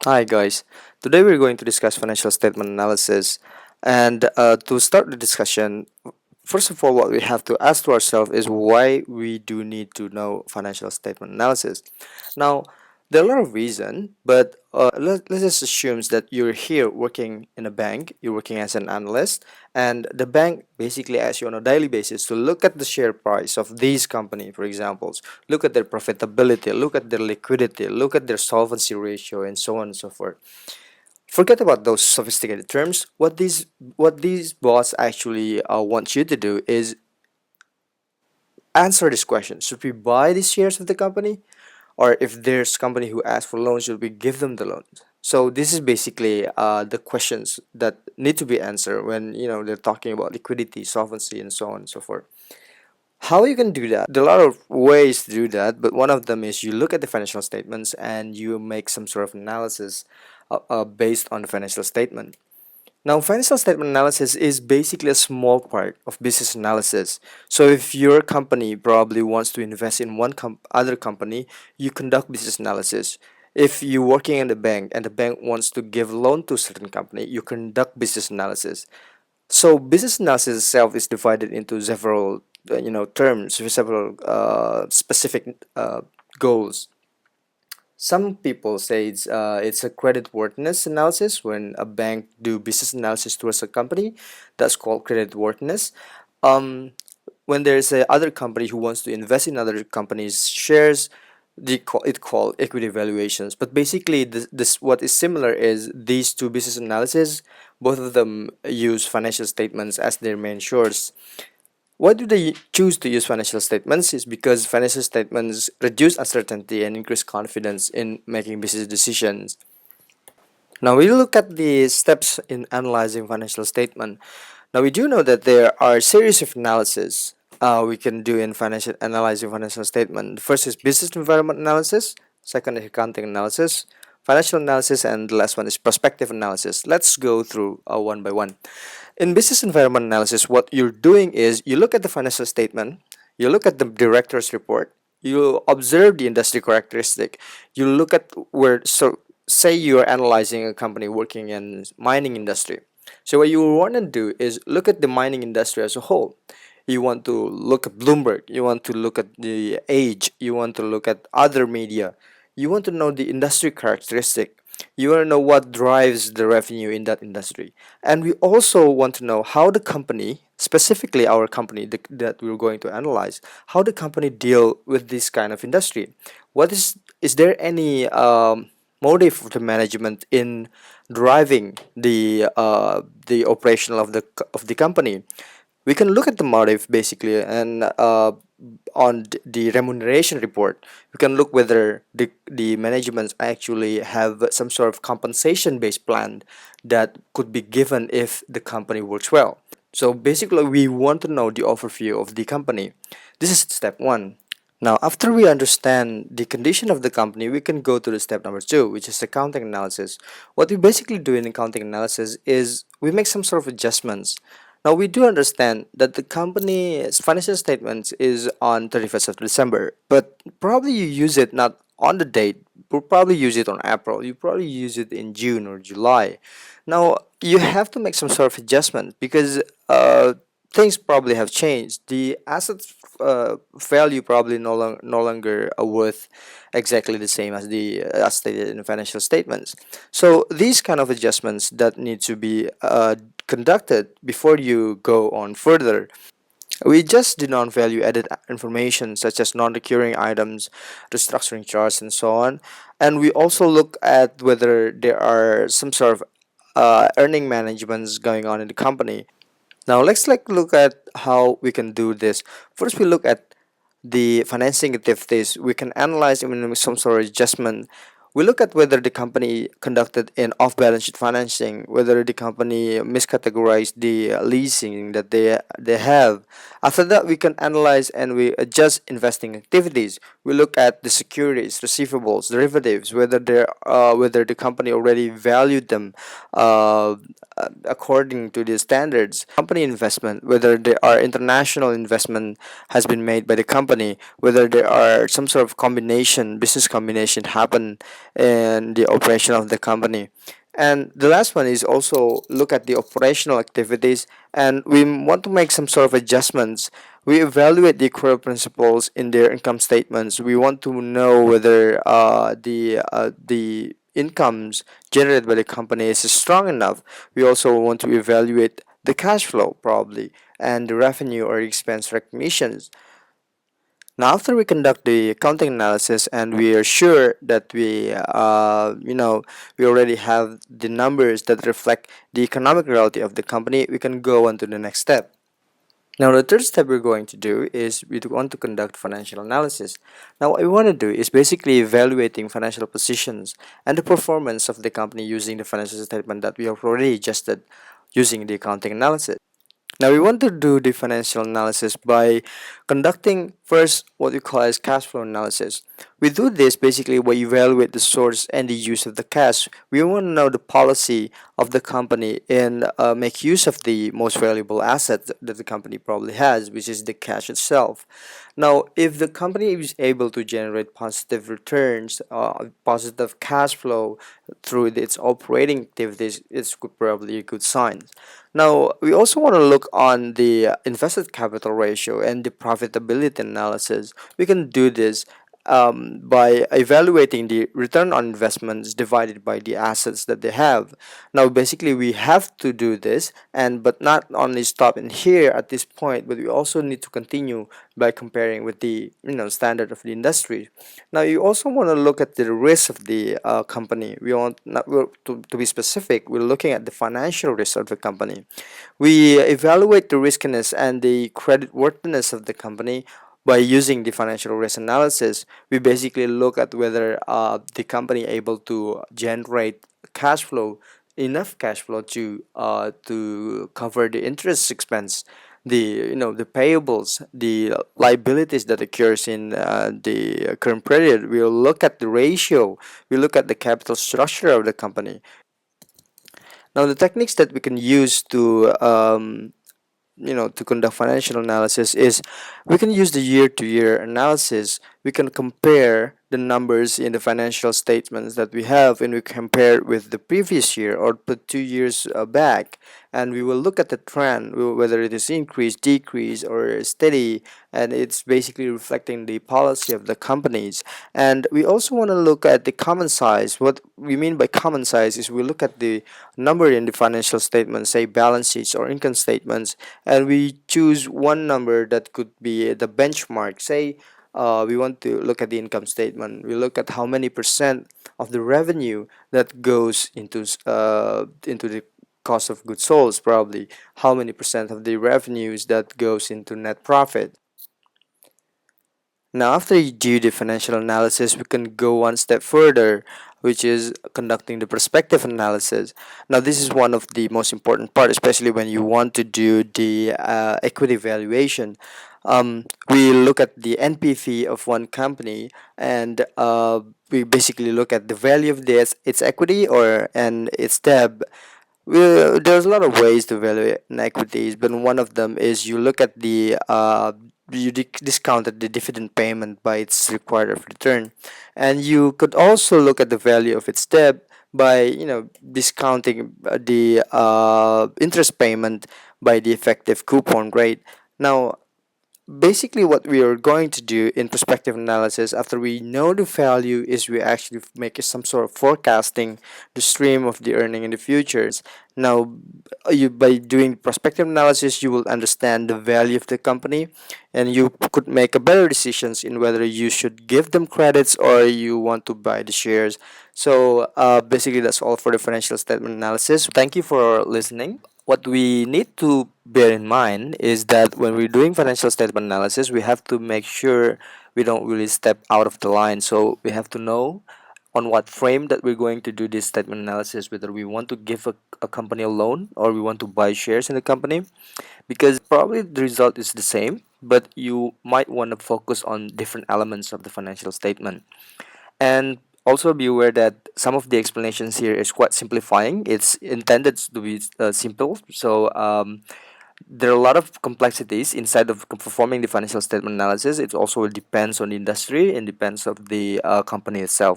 Hi guys, today we're going to discuss financial statement analysis. And to start the discussion, first of all, what we have to ask to ourselves is why we do need to know financial statement analysis. Now, there are a lot of reasons, but let's just assume that you're here working in a bank, you're working as an analyst, and the bank basically asks you on a daily basis to look at the share price of these company, for example, look at their profitability, look at their liquidity, look at their solvency ratio, and so on and so forth. Forget about those sophisticated terms. What these boss actually want you to do is answer this question: should we buy the shares of the company, or if there's company who asks for loans, should we give them the loans? So this is basically the questions that need to be answered when they're talking about liquidity, solvency, and so on and so forth. How you can do that? There are a lot of ways to do that, but one of them is you look at the financial statements and you make some sort of analysis based on the financial statement. Now, financial statement analysis is basically a small part of business analysis. So, if your company probably wants to invest in one other company, you conduct business analysis. If you're working in the bank and the bank wants to give loan to a certain company, you conduct business analysis. So business analysis itself is divided into several, terms with several specific goals. Some people say it's a credit worthiness analysis when a bank do business analysis towards a company. That's called credit worthiness. Um, when there's a other company who wants to invest in other companies' shares, it called equity valuations. But basically, this what is similar is these two business analysis. Both of them use financial statements as their main source. Why do they choose to use financial statements? Is because financial statements reduce uncertainty and increase confidence in making business decisions. Now we look at the steps in analyzing financial statement. Now we do know that there are a series of analysis we can do in financial analyzing financial statement. The first is business environment analysis. Second is accounting analysis, financial analysis, and the last one is prospective analysis. Let's go through one by one. In business environment analysis, what you're doing is you look at the financial statement, you look at the director's report, you observe the industry characteristic, you look at where, so say you're analyzing a company working in mining industry. So what you want to do is look at the mining industry as a whole. You want to look at Bloomberg, you want to look at the age, you want to look at other media, you want to know the industry characteristic, you want to know what drives the revenue in that industry. And we also want to know how the company, specifically our company that we're going to analyze, how the company deal with this kind of industry. Is there any motive of the management in driving the operational of the company? We can look at the motive basically, and on the remuneration report we can look whether the management actually have some sort of compensation based plan that could be given if the company works well. So basically we want to know the overview of the company. This is step one. Now after we understand the condition of the company, we can go to the step number two, which is accounting analysis. What we basically do in accounting analysis is we make some sort of adjustments. Now we do understand that the company's financial statements is on 31st of December, but probably you use it not on the date. You'll probably use it on April. You probably use it in June or July. Now you have to make some sort of adjustment because things probably have changed. The assets value probably no longer worth exactly the same as the as stated in the financial statements. So these kind of adjustments that need to be conducted before you go on further. We just did non value added information such as non recurring items, restructuring charges, and so on. And we also look at whether there are some sort of earning managements going on in the company. Now let's look at how we can do this. First, we look at the financing activities. We can analyze even with some sort of adjustment. We look at whether the company conducted an off-balance sheet financing, whether the company miscategorized the leasing that they have. After that, we can analyze and we adjust investing activities. We look at the securities, receivables, derivatives, whether the company already valued them uh, according to the standards. Company investment, whether there are international investment has been made by the company, whether there are some sort of combination, business combination happen and the operation of the company. And the last one is also look at the operational activities, and we want to make some sort of adjustments. We evaluate the accrual principles in their income statements. We want to know whether the incomes generated by the company is strong enough. We also want to evaluate the cash flow probably and the revenue or expense recognitions. Now, after we conduct the accounting analysis and we are sure that we already have the numbers that reflect the economic reality of the company, we can go on to the next step. Now, the third step we're going to do is we want to conduct financial analysis. Now, what we want to do is basically evaluating financial positions and the performance of the company using the financial statement that we have already adjusted using the accounting analysis. Now we want to do the financial analysis by conducting first what we call as cash flow analysis. We do this basically by evaluate the source and the use of the cash. We want to know the policy of the company and make use of the most valuable asset that the company probably has, which is the cash itself. Now, if the company is able to generate positive returns, positive cash flow through its operating activities, it's probably a good sign. Now, we also want to look on the invested capital ratio and the profitability analysis. We can do this by evaluating the return on investments divided by the assets that they have. Now, basically, we have to do this, and but not only stop in here at this point, but we also need to continue by comparing with the standard of the industry. Now, you also want to look at the risk of the company. We want not to be specific. We're looking at the financial risk of the company. We evaluate the riskiness and the credit worthiness of the company by using the financial risk analysis. We basically look at whether the company able to generate cash flow, enough cash flow to cover the interest expense, the payables, the liabilities that occurs in the current period. We'll look at the ratio. We look at the capital structure of the company. Now, the techniques that we can use to conduct financial analysis is we can use the year to year analysis. We can compare the numbers in the financial statements that we have, and we compare it with the previous year or put 2 years back, and we will look at the trend, whether it is increase, decrease, or steady, and it's basically reflecting the policy of the companies. And we also want to look at the common size. What we mean by common size is we look at the number in the financial statements, say balance sheets or income statements, and we choose one number that could be the benchmark. Say we want to look at the income statement. We look at how many percent of the revenue that goes into the cost of goods sold, probably how many percent of the revenues that goes into net profit. Now, after you do the financial analysis, we can go one step further, which is conducting the prospective analysis. Now, this is one of the most important part, especially when you want to do the equity valuation. We look at the NPV of one company, and we basically look at the value of its equity or and its debt. Well, there's a lot of ways to evaluate an equities, but one of them is you look at the discounted the dividend payment by its required of return, and you could also look at the value of its debt by discounting the interest payment by the effective coupon rate. Now, basically what we are going to do in prospective analysis after we know the value is we actually make some sort of forecasting the stream of the earning in the futures. Now, you by doing prospective analysis, you will understand the value of the company, and you could make a better decisions in whether you should give them credits or you want to buy the shares. So basically that's all for the financial statement analysis. Thank you for listening. What we need to bear in mind is that when we're doing financial statement analysis, we have to make sure we don't really step out of the line. So we have to know on what frame that we're going to do this statement analysis, whether we want to give a company a loan or we want to buy shares in the company, because probably the result is the same, but you might want to focus on different elements of the financial statement. And also be aware that some of the explanations here is quite simplifying. It's intended to be simple. So there are a lot of complexities inside of performing the financial statement analysis. It also depends on the industry and depends of the company itself.